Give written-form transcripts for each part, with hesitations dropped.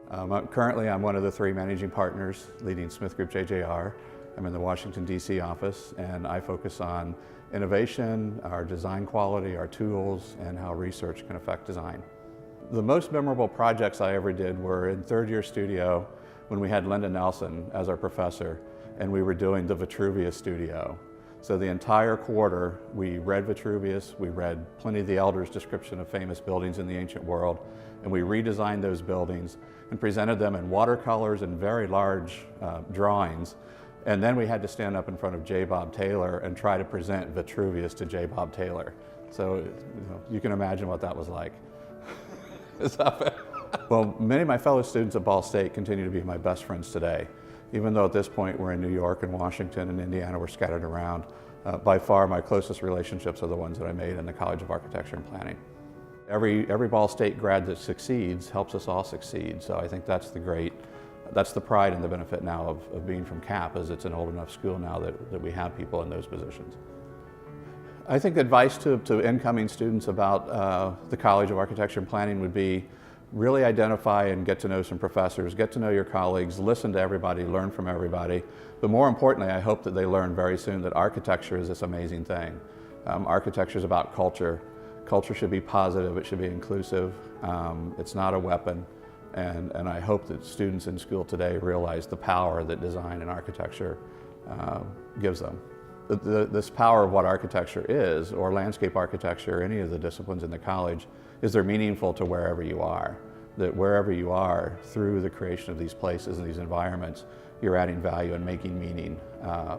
Currently, I'm one of the 3 managing partners leading Smith Group JJR. I'm in the Washington, D.C. office, and I focus on innovation, our design quality, our tools, and how research can affect design. The most memorable projects I ever did were in 3rd year studio when we had Linda Nelson as our professor, and we were doing the Vitruvius studio. So the entire quarter, we read Vitruvius, we read Pliny the Elder's description of famous buildings in the ancient world, and we redesigned those buildings and presented them in watercolors and very large drawings. And then we had to stand up in front of J. Bob Taylor and try to present Vitruvius to J. Bob Taylor. So you can imagine what that was like. Well, many of my fellow students at Ball State continue to be my best friends today. Even though at this point we're in New York and Washington and Indiana, we're scattered around. By far my closest relationships are the ones that I made in the College of Architecture and Planning. Every Ball State grad that succeeds helps us all succeed. So I think that's the pride and the benefit now of being from CAP, is it's an old enough school now that we have people in those positions. I think advice to incoming students about the College of Architecture and Planning would be really identify and get to know some professors, get to know your colleagues, listen to everybody, learn from everybody. But more importantly, I hope that they learn very soon that architecture is this amazing thing. Architecture is about culture. Culture should be positive, it should be inclusive. It's not a weapon. And I hope that students in school today realize the power that design and architecture gives them. This power of what architecture is, or landscape architecture, any of the disciplines in the college, is they're meaningful to wherever you are. That wherever you are, through the creation of these places and these environments, you're adding value and making meaning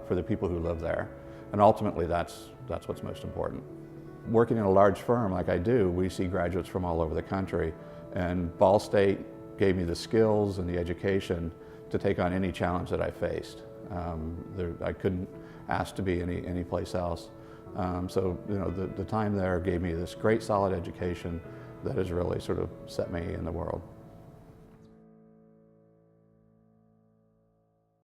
for the people who live there. And ultimately, that's what's most important. Working in a large firm like I do, we see graduates from all over the country, and Ball State gave me the skills and the education to take on any challenge that I faced. I couldn't ask to be any place else. So the time there gave me this great solid education that has really sort of set me in the world.